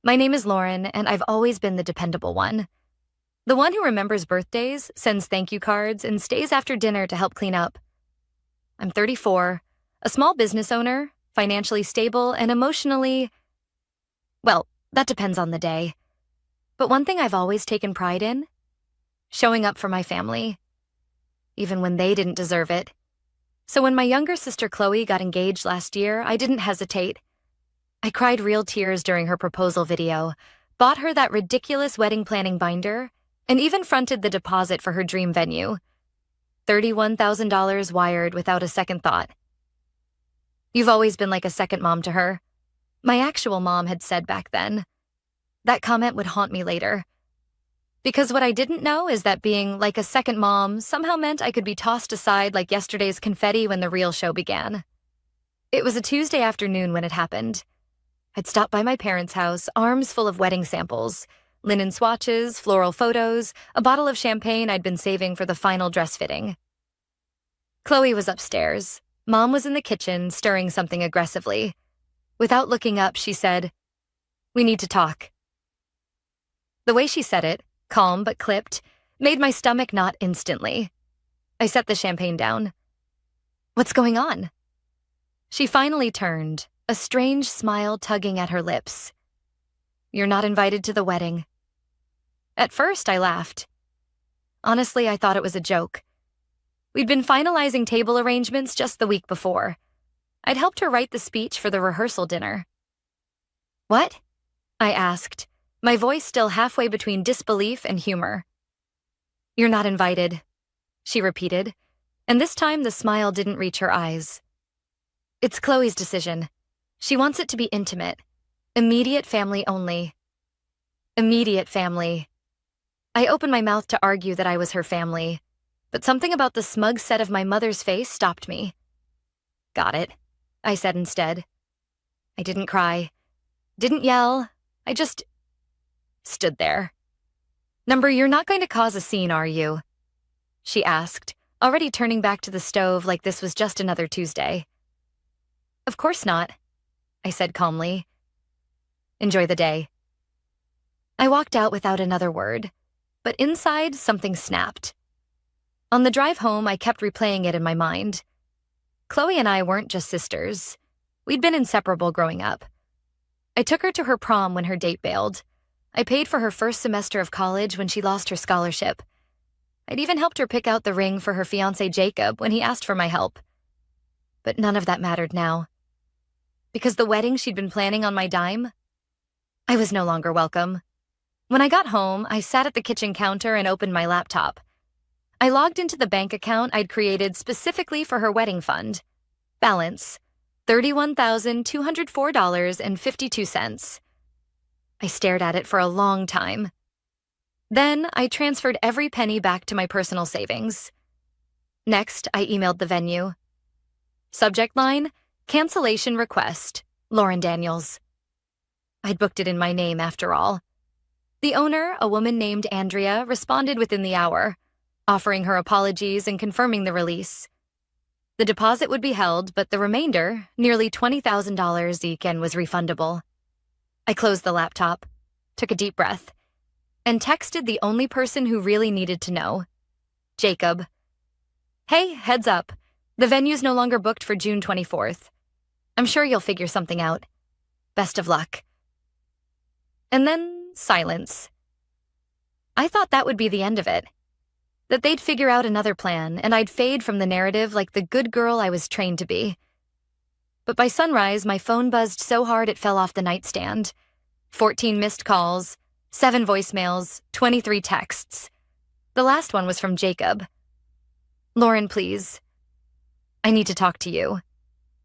My name is Lauren, and I've always been the dependable one. The one who remembers birthdays, sends thank you cards, and stays after dinner to help clean up. I'm 34, a small business owner, financially stable, and emotionally, well, that depends on the day. But one thing I've always taken pride in? Showing up for my family. Even when they didn't deserve it. So when my younger sister Chloe got engaged last year, I didn't hesitate. I cried real tears during her proposal video, bought her that ridiculous wedding planning binder, and even fronted the deposit for her dream venue. $31,000 wired without a second thought. You've always been like a second mom to her. My actual mom had said back then. That comment would haunt me later. Because what I didn't know is that being like a second mom somehow meant I could be tossed aside like yesterday's confetti when the real show began. It was a Tuesday afternoon when it happened. I'd stopped by my parents' house, arms full of wedding samples, linen swatches, floral photos, a bottle of champagne I'd been saving for the final dress fitting. Chloe was upstairs. Mom was in the kitchen, stirring something aggressively. Without looking up, she said, "We need to talk." The way she said it, calm but clipped, made my stomach knot instantly. I set the champagne down. "What's going on?" She finally turned, a strange smile tugging at her lips. "You're not invited to the wedding." At first, I laughed. Honestly, I thought it was a joke. We'd been finalizing table arrangements just the week before. I'd helped her write the speech for the rehearsal dinner. "What?" I asked, my voice still halfway between disbelief and humor. "You're not invited," she repeated, and this time the smile didn't reach her eyes. "It's Chloe's decision. She wants it to be intimate. Immediate family only." Immediate family. I opened my mouth to argue that I was her family, but something about the smug set of my mother's face stopped me. "Got it," I said instead. I didn't cry, didn't yell, I just stood there. "You're not going to cause a scene, are you?" she asked, already turning back to the stove like this was just another Tuesday. "Of course not," I said calmly. "Enjoy the day." I walked out without another word, but inside something snapped. On the drive home, I kept replaying it in my mind. Chloe and I weren't just sisters. We'd been inseparable growing up. I took her to her prom when her date bailed. I paid for her first semester of college when she lost her scholarship. I'd even helped her pick out the ring for her fiancé Jacob when he asked for my help. But none of that mattered now. Because the wedding she'd been planning on my dime, I was no longer welcome. When I got home, I sat at the kitchen counter and opened my laptop. I logged into the bank account I'd created specifically for her wedding fund. Balance, $31,204.52. I stared at it for a long time. Then I transferred every penny back to my personal savings. Next, I emailed the venue. Subject line, cancellation request, Lauren Daniels. I'd booked it in my name after all. The owner, a woman named Andrea, responded within the hour, offering her apologies and confirming the release. The deposit would be held, but the remainder, nearly $20,000 each, was refundable. I closed the laptop, took a deep breath, and texted the only person who really needed to know, Jacob. "Hey, heads up. The venue's no longer booked for June 24th. I'm sure you'll figure something out. Best of luck." And then silence. I thought that would be the end of it. That they'd figure out another plan, and I'd fade from the narrative like the good girl I was trained to be. But by sunrise, my phone buzzed so hard it fell off the nightstand. 14 missed calls, 7 voicemails, 23 texts. The last one was from Jacob. "Lauren, please. I need to talk to you.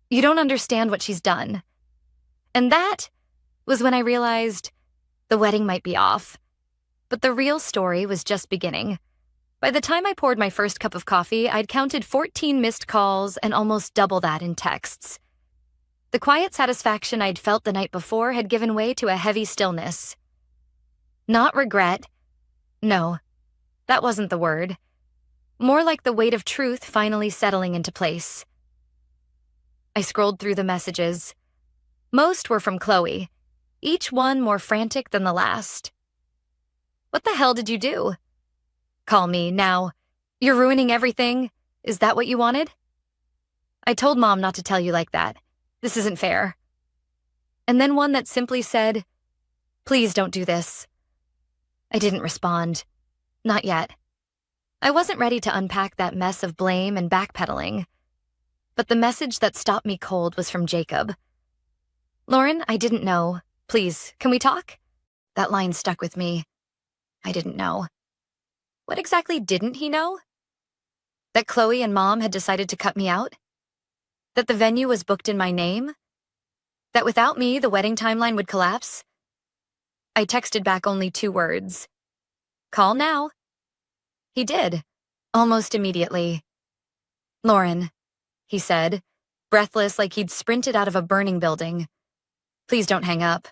You don't understand what she's done." And that was when I realized the wedding might be off. But the real story was just beginning. By the time I poured my first cup of coffee, I'd counted 14 missed calls and almost double that in texts. The quiet satisfaction I'd felt the night before had given way to a heavy stillness. Not regret. No, that wasn't the word. More like the weight of truth finally settling into place. I scrolled through the messages. Most were from Chloe. each one more frantic than the last. What the hell did you do? Call me now. You're ruining everything. Is that what you wanted? I told Mom not to tell you like that. This isn't fair. And then one that simply said, please don't do this. I didn't respond. Not yet. I wasn't ready to unpack that mess of blame and backpedaling. But the message that stopped me cold was from Jacob. Lauren, I didn't know. Please, can we talk? That line stuck with me. I didn't know. What exactly didn't he know? That Chloe and Mom had decided to cut me out? That the venue was booked in my name? That without me, the wedding timeline would collapse? I texted back only 2 words. Call now. He did, almost immediately. Lauren, he said, breathless like he'd sprinted out of a burning building. Please don't hang up.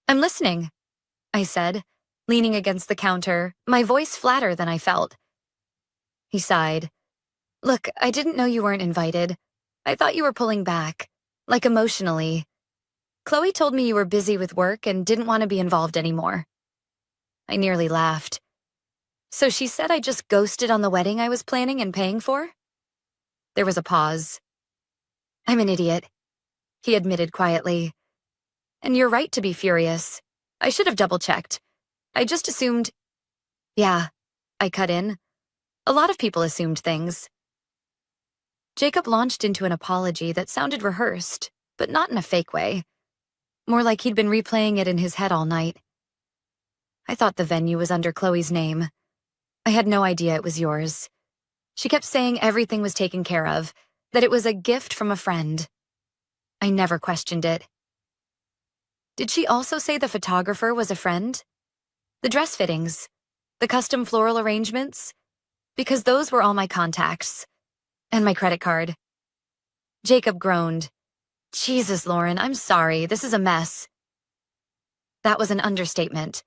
I'm listening, I said, leaning against the counter, my voice flatter than I felt. He sighed. Look, I didn't know you weren't invited. I thought you were pulling back, like emotionally. Chloe told me you were busy with work and didn't want to be involved anymore. I nearly laughed. So she said I just ghosted on the wedding I was planning and paying for? There was a pause. I'm an idiot, he admitted quietly. And you're right to be furious. I should have double-checked. I just assumed… Yeah, I cut in. A lot of people assumed things. Jacob launched into an apology that sounded rehearsed, but not in a fake way. More like he'd been replaying it in his head all night. I thought the venue was under Chloe's name. I had no idea it was yours. She kept saying everything was taken care of, that it was a gift from a friend. I never questioned it. Did she also say the photographer was a friend? The dress fittings? The custom floral arrangements? Because those were all my contacts. And my credit card. Jacob groaned. Jesus, Lauren, I'm sorry. This is a mess. That was an understatement.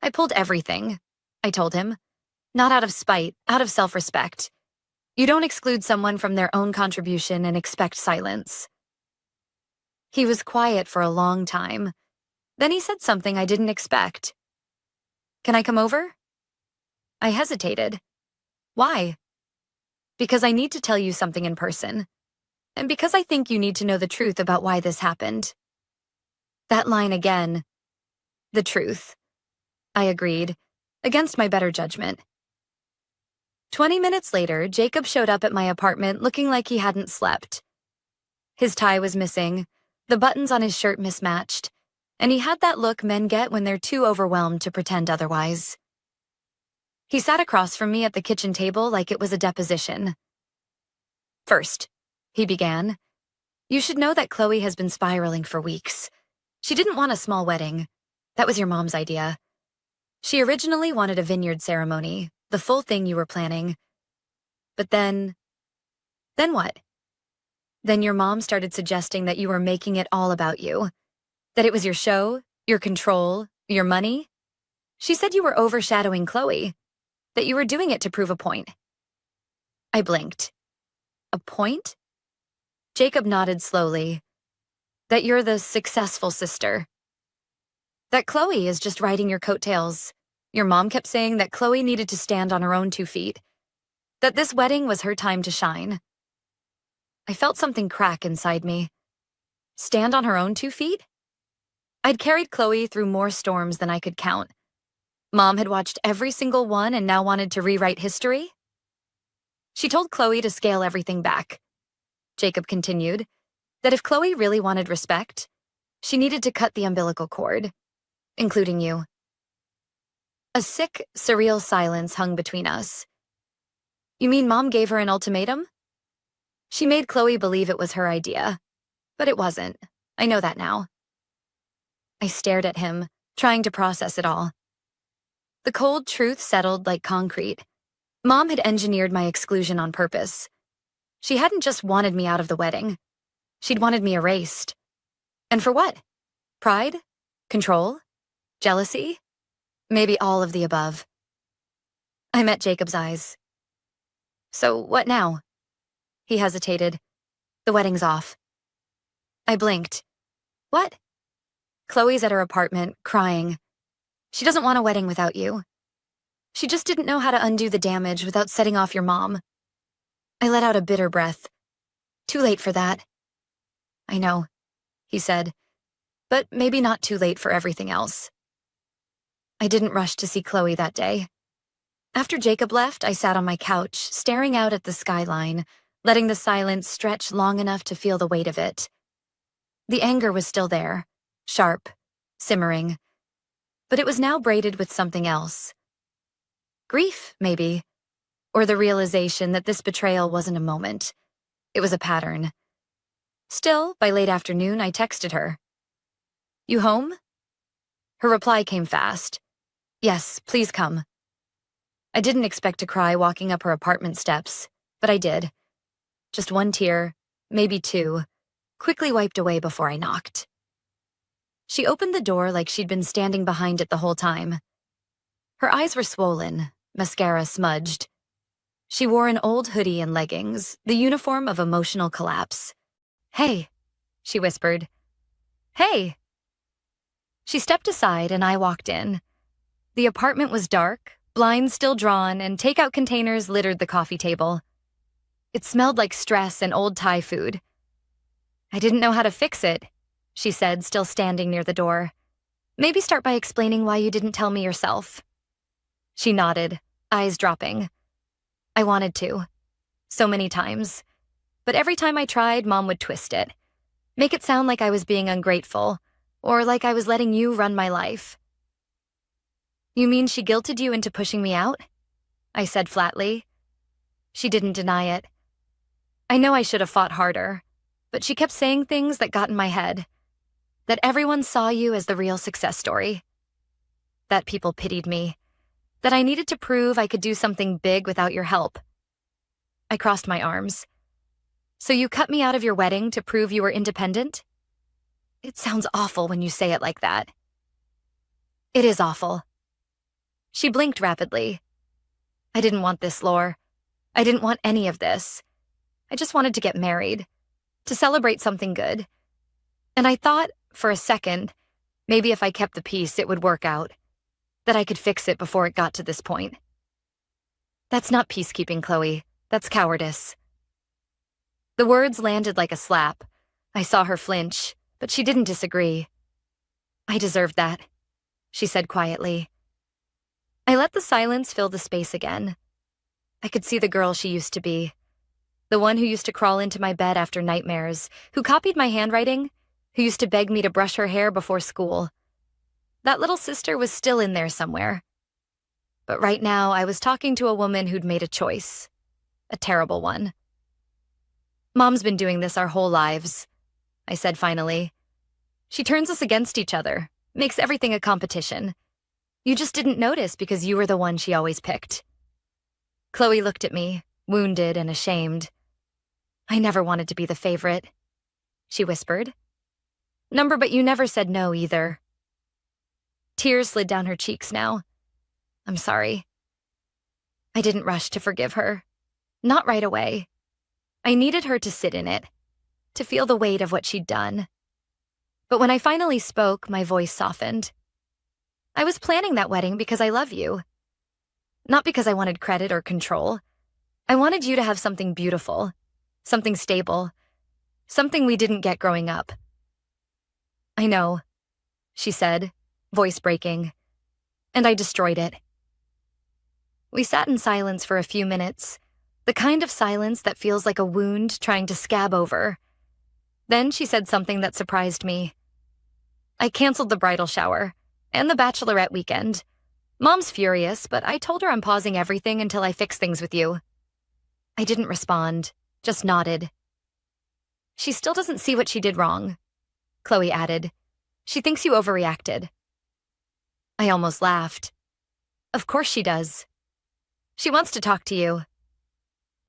I pulled everything, I told him. Not out of spite, out of self-respect. You don't exclude someone from their own contribution and expect silence. He was quiet for a long time. Then he said something I didn't expect. Can I come over? I hesitated. Why? Because I need to tell you something in person. And because I think you need to know the truth about why this happened. That line again. The truth. I agreed, against my better judgment. 20 minutes later, Jacob showed up at my apartment looking like he hadn't slept. His tie was missing, the buttons on his shirt mismatched, and he had that look men get when they're too overwhelmed to pretend otherwise. He sat across from me at the kitchen table like it was a deposition. First, he began, you should know that Chloe has been spiraling for weeks. She didn't want a small wedding. That was your mom's idea. She originally wanted a vineyard ceremony, the full thing you were planning. But then what? Then your mom started suggesting that you were making it all about you. That it was your show, your control, your money. She said you were overshadowing Chloe. That you were doing it to prove a point. I blinked. A point? Jacob nodded slowly. That you're the successful sister. That Chloe is just riding your coattails. Your mom kept saying that Chloe needed to stand on her own 2 feet. That this wedding was her time to shine. I felt something crack inside me. Stand on her own 2 feet? I'd carried Chloe through more storms than I could count. Mom had watched every single one and now wanted to rewrite history? She told Chloe to scale everything back. Jacob continued, that if Chloe really wanted respect, she needed to cut the umbilical cord, including you. A sick, surreal silence hung between us. You mean Mom gave her an ultimatum? She made Chloe believe it was her idea, but it wasn't. I know that now. I stared at him, trying to process it all. The cold truth settled like concrete. Mom had engineered my exclusion on purpose. She hadn't just wanted me out of the wedding. She'd wanted me erased. And for what? Pride? Control? Jealousy? Maybe all of the above. I met Jacob's eyes. So what now? He hesitated. The wedding's off. I blinked. What? Chloe's at her apartment, crying. She doesn't want a wedding without you. She just didn't know how to undo the damage without setting off your mom. I let out a bitter breath. Too late for that. I know, he said, but maybe not too late for everything else. I didn't rush to see Chloe that day. After Jacob left, I sat on my couch, staring out at the skyline, letting the silence stretch long enough to feel the weight of it. The anger was still there, sharp, simmering, but it was now braided with something else. Grief, maybe, or the realization that this betrayal wasn't a moment. It was a pattern. Still, by late afternoon, I texted her. You home? Her reply came fast. Yes, please come. I didn't expect to cry walking up her apartment steps, but I did. Just one tear, maybe two, quickly wiped away before I knocked. She opened the door like she'd been standing behind it the whole time. Her eyes were swollen, mascara smudged. She wore an old hoodie and leggings, the uniform of emotional collapse. Hey, she whispered. Hey. She stepped aside and I walked in. The apartment was dark, blinds still drawn, and takeout containers littered the coffee table. It smelled like stress and old Thai food. I didn't know how to fix it, she said, still standing near the door. Maybe start by explaining why you didn't tell me yourself. She nodded, eyes dropping. I wanted to. So many times. But every time I tried, Mom would twist it. Make it sound like I was being ungrateful, or like I was letting you run my life. You mean she guilted you into pushing me out? I said flatly. She didn't deny it. I know I should have fought harder, but she kept saying things that got in my head. That everyone saw you as the real success story. That people pitied me. That I needed to prove I could do something big without your help. I crossed my arms. So you cut me out of your wedding to prove you were independent? It sounds awful when you say it like that. It is awful. She blinked rapidly. I didn't want this, Lore. I didn't want any of this. I just wanted to get married, to celebrate something good. And I thought, for a second, maybe if I kept the peace, it would work out. That I could fix it before it got to this point. That's not peacekeeping, Chloe. That's cowardice. The words landed like a slap. I saw her flinch, but she didn't disagree. I deserved that, she said quietly. I let the silence fill the space again. I could see the girl she used to be. The one who used to crawl into my bed after nightmares, who copied my handwriting, who used to beg me to brush her hair before school. That little sister was still in there somewhere. But right now, I was talking to a woman who'd made a choice. A terrible one. Mom's been doing this our whole lives, I said finally. She turns us against each other, makes everything a competition. You just didn't notice because you were the one she always picked. Chloe looked at me, wounded and ashamed. I never wanted to be the favorite, she whispered. Number, but you never said no either. Tears slid down her cheeks now. I'm sorry. I didn't rush to forgive her. Not right away. I needed her to sit in it, to feel the weight of what she'd done. But when I finally spoke, my voice softened. I was planning that wedding because I love you. Not because I wanted credit or control. I wanted you to have something beautiful, something stable, something we didn't get growing up. I know, she said, voice breaking, and I destroyed it. We sat in silence for a few minutes, the kind of silence that feels like a wound trying to scab over. Then she said something that surprised me. I canceled the bridal shower and the bachelorette weekend. Mom's furious, but I told her I'm pausing everything until I fix things with you. I didn't respond, just nodded. She still doesn't see what she did wrong, Chloe added. She thinks you overreacted. I almost laughed. Of course she does. She wants to talk to you.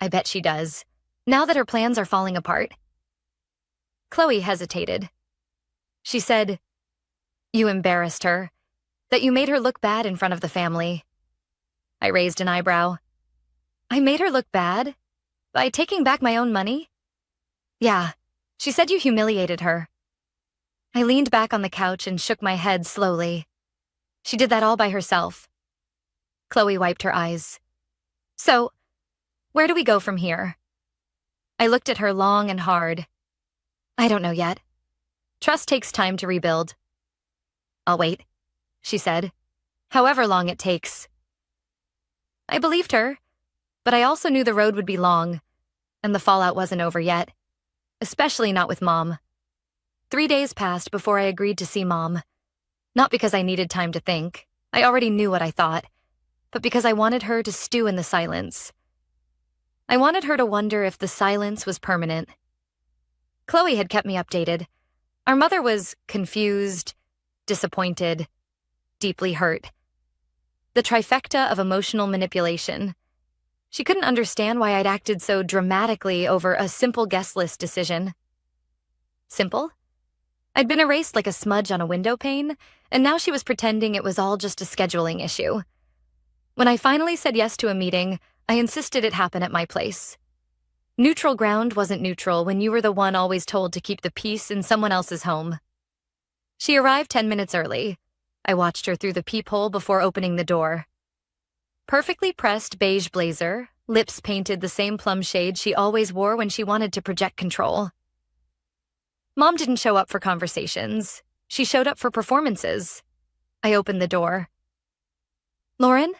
I bet she does, now that her plans are falling apart. Chloe hesitated. She said, you embarrassed her, that you made her look bad in front of the family. I raised an eyebrow. I made her look bad? By taking back my own money? Yeah, she said you humiliated her. I leaned back on the couch and shook my head slowly. She did that all by herself. Chloe wiped her eyes. So, where do we go from here? I looked at her long and hard. I don't know yet. Trust takes time to rebuild. I'll wait, she said. However long it takes. I believed her, but I also knew the road would be long, and the fallout wasn't over yet, especially not with Mom. 3 days passed before I agreed to see Mom. Not because I needed time to think. I already knew what I thought, but because I wanted her to stew in the silence. I wanted her to wonder if the silence was permanent. Chloe had kept me updated. Our mother was confused, disappointed, deeply hurt. The trifecta of emotional manipulation. She couldn't understand why I'd acted so dramatically over a simple guest list decision. Simple? I'd been erased like a smudge on a window pane, and now she was pretending it was all just a scheduling issue. When I finally said yes to a meeting, I insisted it happen at my place. Neutral ground wasn't neutral when you were the one always told to keep the peace in someone else's home. She arrived 10 minutes early. I watched her through the peephole before opening the door. Perfectly pressed beige blazer, lips painted the same plum shade she always wore when she wanted to project control. Mom didn't show up for conversations. She showed up for performances. I opened the door. Lauren?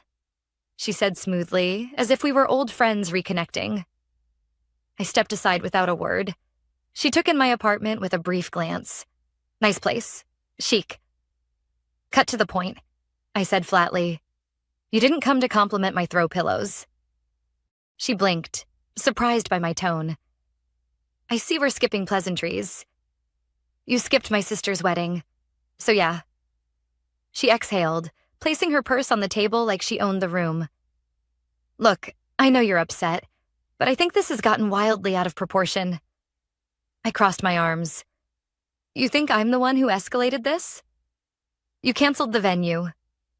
She said smoothly, as if we were old friends reconnecting. I stepped aside without a word. She took in my apartment with a brief glance. Nice place. Chic. Cut to the point, I said flatly. You didn't come to compliment my throw pillows. She blinked, surprised by my tone. I see we're skipping pleasantries. You skipped my sister's wedding. So yeah. She exhaled, placing her purse on the table like she owned the room. Look, I know you're upset, but I think this has gotten wildly out of proportion. I crossed my arms. You think I'm the one who escalated this? You canceled the venue,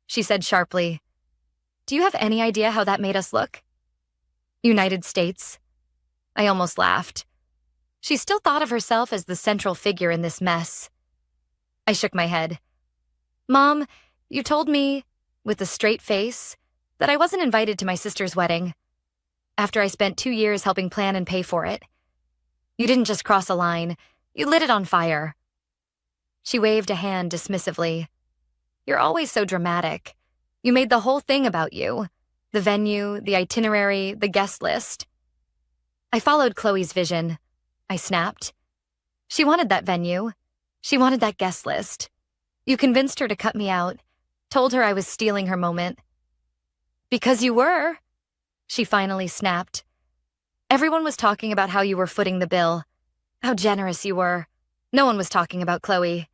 she said sharply. Do you have any idea how that made us look? United States. I almost laughed. She still thought of herself as the central figure in this mess. I shook my head. Mom, you told me, with a straight face, that I wasn't invited to my sister's wedding, after I spent 2 years helping plan and pay for it. You didn't just cross a line, you lit it on fire. She waved a hand dismissively. You're always so dramatic. You made the whole thing about you. The venue, the itinerary, the guest list. I followed Chloe's vision. I snapped. She wanted that venue. She wanted that guest list. You convinced her to cut me out, told her I was stealing her moment. Because you were, she finally snapped. Everyone was talking about how you were footing the bill, how generous you were. No one was talking about Chloe.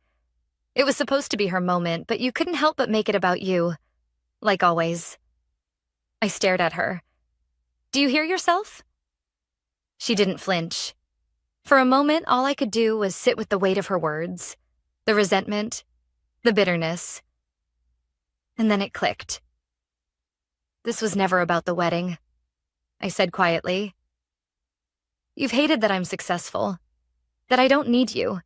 It was supposed to be her moment, but you couldn't help but make it about you, like always. I stared at her. Do you hear yourself? She didn't flinch. For a moment, all I could do was sit with the weight of her words, the resentment, the bitterness. And then it clicked. This was never about the wedding, I said quietly. You've hated that I'm successful, that I don't need you.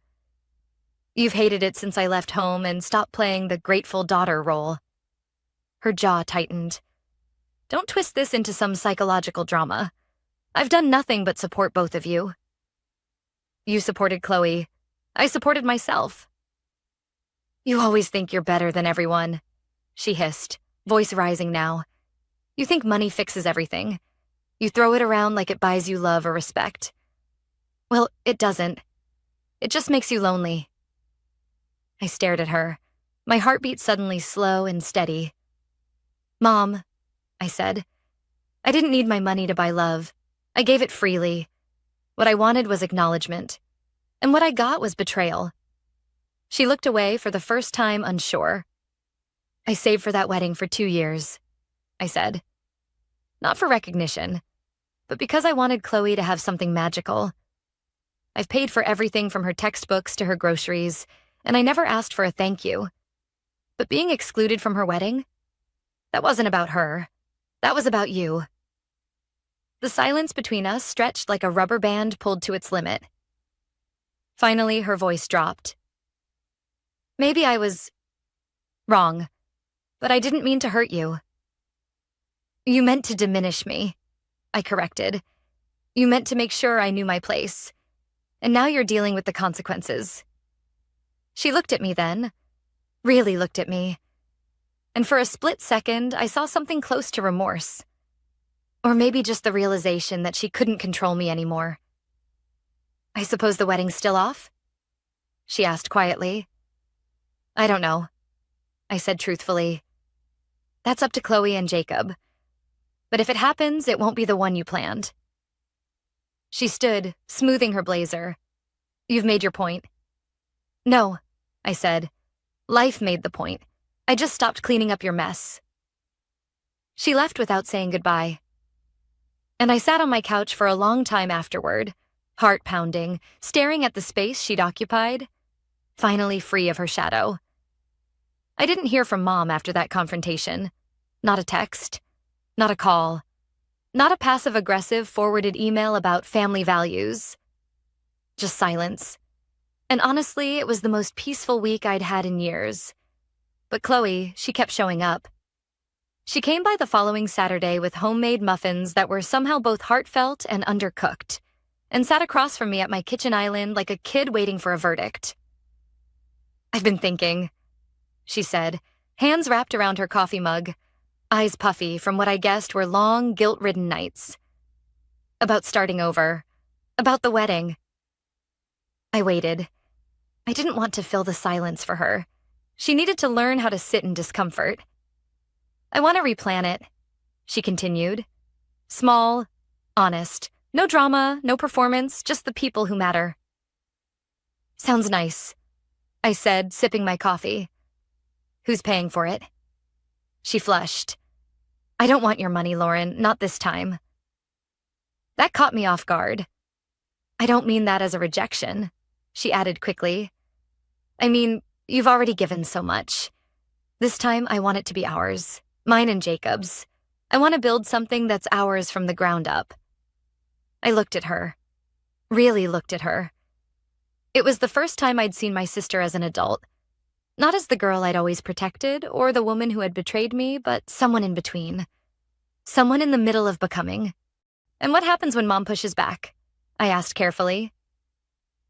You've hated it since I left home and stopped playing the grateful daughter role. Her jaw tightened. Don't twist this into some psychological drama. I've done nothing but support both of you. You supported Chloe. I supported myself. You always think you're better than everyone, she hissed, voice rising now. You think money fixes everything. You throw it around like it buys you love or respect. Well, it doesn't. It just makes you lonely. I stared at her, my heartbeat suddenly slow and steady. Mom, I said, I didn't need my money to buy love. I gave it freely. What I wanted was acknowledgement, and what I got was betrayal. She looked away for the first time unsure. I saved for that wedding for 2 years, I said. Not for recognition, but because I wanted Chloe to have something magical. I've paid for everything from her textbooks to her groceries, and I never asked for a thank you. But being excluded from her wedding? That wasn't about her. That was about you. The silence between us stretched like a rubber band pulled to its limit. Finally, her voice dropped. Maybe I was wrong, but I didn't mean to hurt you. You meant to diminish me, I corrected. You meant to make sure I knew my place. And now you're dealing with the consequences. She looked at me then, really looked at me. And for a split second, I saw something close to remorse. Or maybe just the realization that she couldn't control me anymore. I suppose the wedding's still off? She asked quietly. I don't know, I said truthfully. That's up to Chloe and Jacob. But if it happens, it won't be the one you planned. She stood, smoothing her blazer. You've made your point. No, I said. Life made the point. I just stopped cleaning up your mess. She left without saying goodbye. And I sat on my couch for a long time afterward, heart pounding, staring at the space she'd occupied, finally free of her shadow. I didn't hear from Mom after that confrontation. Not a text, not a call, not a passive-aggressive forwarded email about family values. Just silence. And honestly, it was the most peaceful week I'd had in years. But Chloe, she kept showing up. She came by the following Saturday with homemade muffins that were somehow both heartfelt and undercooked, and sat across from me at my kitchen island like a kid waiting for a verdict. I've been thinking, she said, hands wrapped around her coffee mug, eyes puffy from what I guessed were long, guilt-ridden nights. About starting over, about the wedding. I waited. I didn't want to fill the silence for her. She needed to learn how to sit in discomfort. I want to replan it, she continued. Small, honest, no drama, no performance, just the people who matter. Sounds nice, I said, sipping my coffee. Who's paying for it? She flushed. I don't want your money, Lauren, not this time. That caught me off guard. I don't mean that as a rejection, she added quickly. I mean, you've already given so much. This time I want it to be ours, mine and Jacob's. I want to build something that's ours from the ground up. I looked at her, really looked at her. It was the first time I'd seen my sister as an adult. Not as the girl I'd always protected or the woman who had betrayed me, but someone in between. Someone in the middle of becoming. And what happens when Mom pushes back? I asked carefully.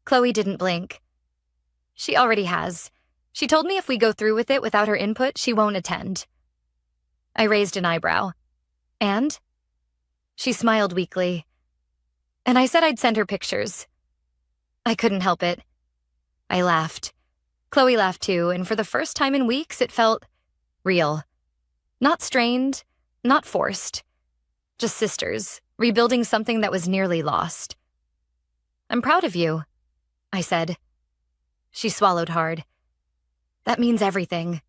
Chloe didn't blink. She already has. She told me if we go through with it without her input, she won't attend. I raised an eyebrow. And? She smiled weakly. And I said I'd send her pictures. I couldn't help it. I laughed. Chloe laughed too, and for the first time in weeks, it felt real. Not strained, not forced. Just sisters, rebuilding something that was nearly lost. I'm proud of you, I said. She swallowed hard. That means everything.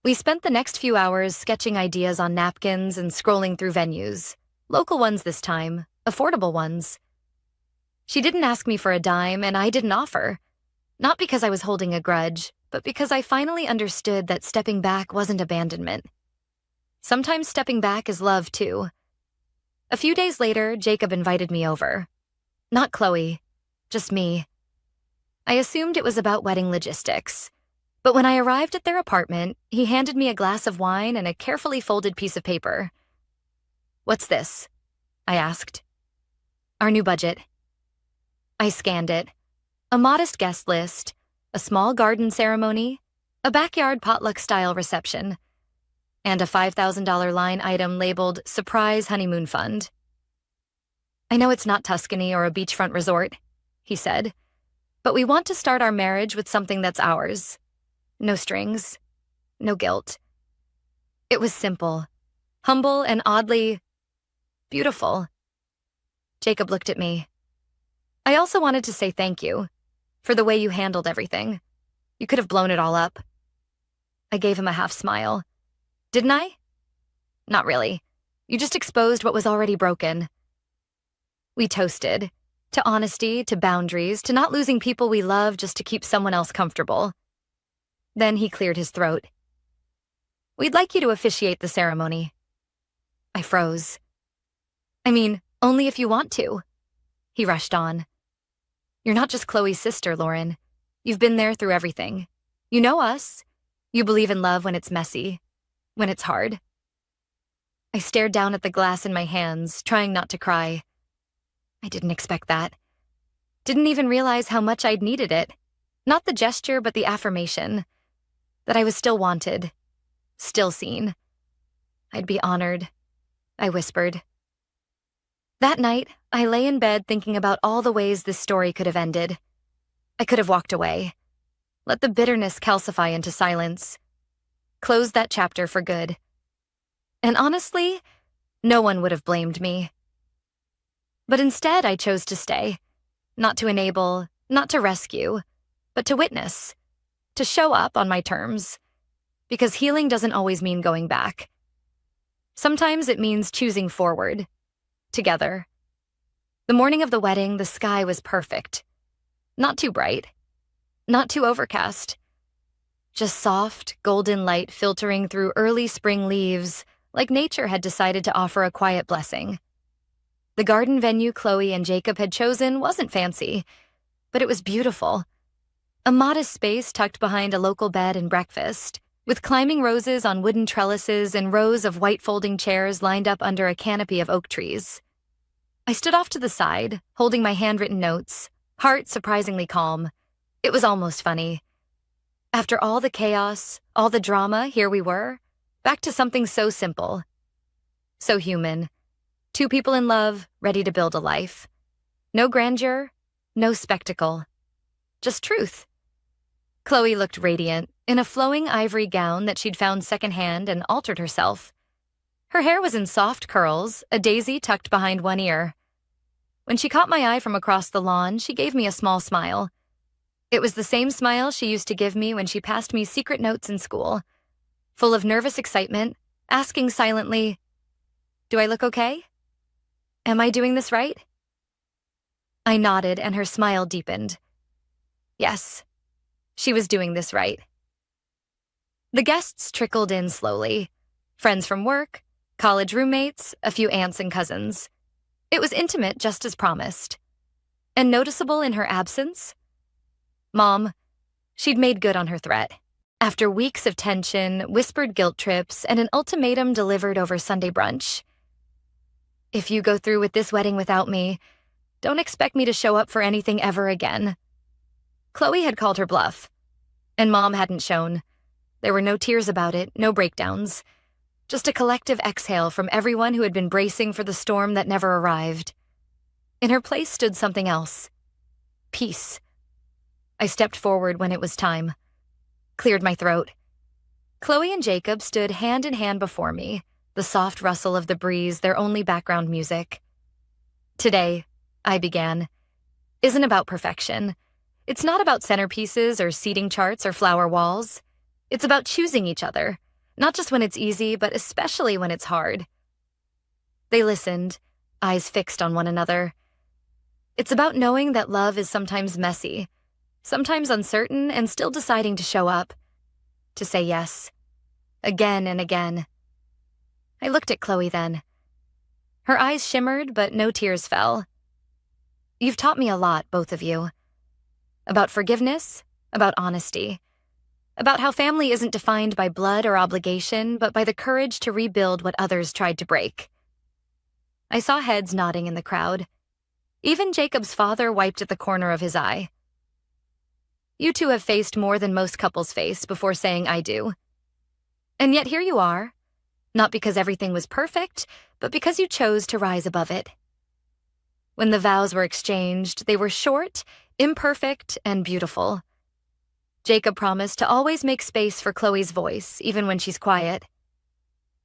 We spent the next few hours sketching ideas on napkins and scrolling through venues. Local ones this time, affordable ones. She didn't ask me for a dime, and I didn't offer. Not because I was holding a grudge, but because I finally understood that stepping back wasn't abandonment. Sometimes stepping back is love, too. A few days later, Jacob invited me over. Not Chloe, just me. I assumed it was about wedding logistics. But when I arrived at their apartment, he handed me a glass of wine and a carefully folded piece of paper. What's this? I asked. Our new budget. I scanned it. A modest guest list, a small garden ceremony, a backyard potluck-style reception, and a $5,000 line item labeled Surprise Honeymoon Fund. I know it's not Tuscany or a beachfront resort, he said, but we want to start our marriage with something that's ours. No strings, no guilt. It was simple, humble, and oddly beautiful. Jacob looked at me. I also wanted to say thank you for the way you handled everything. You could have blown it all up. I gave him a half smile. Didn't I? Not really. You just exposed what was already broken. We toasted. To honesty, to boundaries, to not losing people we love just to keep someone else comfortable. Then he cleared his throat. We'd like you to officiate the ceremony. I froze. I mean, only if you want to. He rushed on. You're not just Chloe's sister, Lauren. You've been there through everything. You know us. You believe in love when it's messy, when it's hard. I stared down at the glass in my hands, trying not to cry. I didn't expect that. Didn't even realize how much I'd needed it. Not the gesture, but the affirmation. That I was still wanted. Still seen. I'd be honored, I whispered. That night, I lay in bed thinking about all the ways this story could have ended. I could have walked away. Let the bitterness calcify into silence. Close that chapter for good. And honestly, no one would have blamed me. But instead, I chose to stay. Not to enable, not to rescue, but to witness. To show up on my terms. Because healing doesn't always mean going back. Sometimes it means choosing forward. Together. The morning of the wedding, the sky was perfect. Not too bright. Not too overcast. Just soft, golden light filtering through early spring leaves, like nature had decided to offer a quiet blessing. The garden venue Chloe and Jacob had chosen wasn't fancy, but it was beautiful. A modest space tucked behind a local bed and breakfast, with climbing roses on wooden trellises and rows of white folding chairs lined up under a canopy of oak trees. I stood off to the side, holding my handwritten notes, heart surprisingly calm. It was almost funny. After all the chaos, all the drama, here we were, back to something so simple. So human. Two people in love, ready to build a life. No grandeur, no spectacle. Just truth. Chloe looked radiant, in a flowing ivory gown that she'd found secondhand and altered herself. Her hair was in soft curls, a daisy tucked behind one ear. When she caught my eye from across the lawn, she gave me a small smile. It was the same smile she used to give me when she passed me secret notes in school, full of nervous excitement, asking silently, "Do I look okay? Am I doing this right?" I nodded and her smile deepened. Yes, she was doing this right. The guests trickled in slowly. Friends from work, college roommates, a few aunts and cousins. It was intimate just as promised. And noticeable in her absence? Mom, she'd made good on her threat. After weeks of tension, whispered guilt trips, and an ultimatum delivered over Sunday brunch. If you go through with this wedding without me, don't expect me to show up for anything ever again. Chloe had called her bluff, and Mom hadn't shown. There were no tears about it, no breakdowns. Just a collective exhale from everyone who had been bracing for the storm that never arrived. In her place stood something else. Peace. I stepped forward when it was time. Cleared my throat. Chloe and Jacob stood hand in hand before me, the soft rustle of the breeze their only background music. Today, I began, isn't about perfection. It's not about centerpieces or seating charts or flower walls. It's about choosing each other, not just when it's easy, but especially when it's hard. They listened, eyes fixed on one another. It's about knowing that love is sometimes messy, sometimes uncertain, and still deciding to show up, to say yes, again and again. I looked at Chloe then. Her eyes shimmered, but no tears fell. You've taught me a lot, both of you. About forgiveness, about honesty, about how family isn't defined by blood or obligation, but by the courage to rebuild what others tried to break. I saw heads nodding in the crowd. Even Jacob's father wiped at the corner of his eye. You two have faced more than most couples face before saying I do. And yet here you are, not because everything was perfect, but because you chose to rise above it. When the vows were exchanged, they were short, imperfect, and beautiful. Jacob promised to always make space for Chloe's voice, even when she's quiet.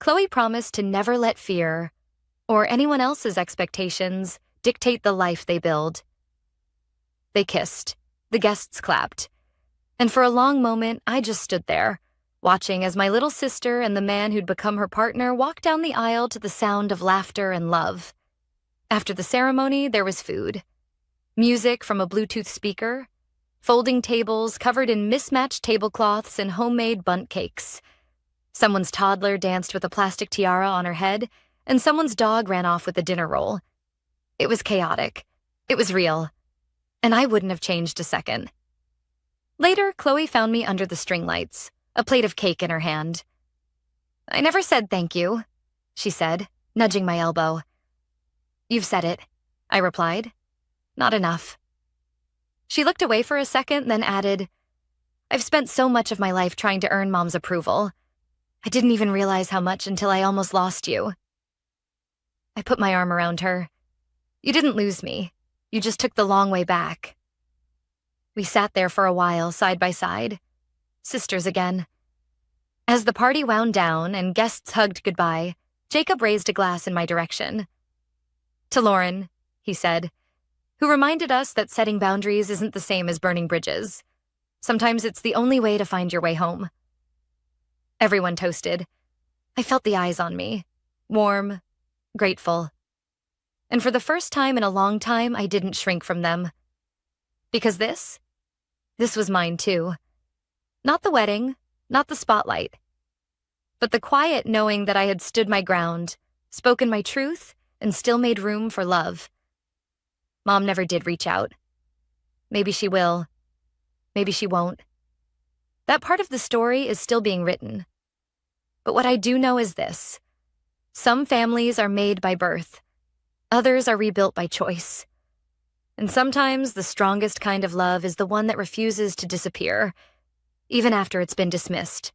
Chloe promised to never let fear, or anyone else's expectations, dictate the life they build. They kissed. The guests clapped. And for a long moment, I just stood there, watching as my little sister and the man who'd become her partner walked down the aisle to the sound of laughter and love. After the ceremony, there was food. Music from a Bluetooth speaker, folding tables covered in mismatched tablecloths and homemade bundt cakes. Someone's toddler danced with a plastic tiara on her head, and someone's dog ran off with a dinner roll. It was chaotic. It was real. And I wouldn't have changed a second. Later, Chloe found me under the string lights, a plate of cake in her hand. "I never said thank you," she said, nudging my elbow. "You've said it," I replied. "Not enough." She looked away for a second, then added, "I've spent so much of my life trying to earn Mom's approval. I didn't even realize how much until I almost lost you." I put my arm around her. "You didn't lose me. You just took the long way back." We sat there for a while, side by side, sisters again. As the party wound down and guests hugged goodbye, Jacob raised a glass in my direction. "To Lauren," he said, who reminded us that setting boundaries isn't the same as burning bridges. Sometimes it's the only way to find your way home. Everyone toasted. I felt the eyes on me, warm, grateful. And for the first time in a long time, I didn't shrink from them. Because this was mine too. Not the wedding, not the spotlight, but the quiet knowing that I had stood my ground, spoken my truth, and still made room for love. Mom never did reach out. Maybe she will. Maybe she won't. That part of the story is still being written. But what I do know is this. Some families are made by birth. Others are rebuilt by choice. And sometimes the strongest kind of love is the one that refuses to disappear, even after it's been dismissed.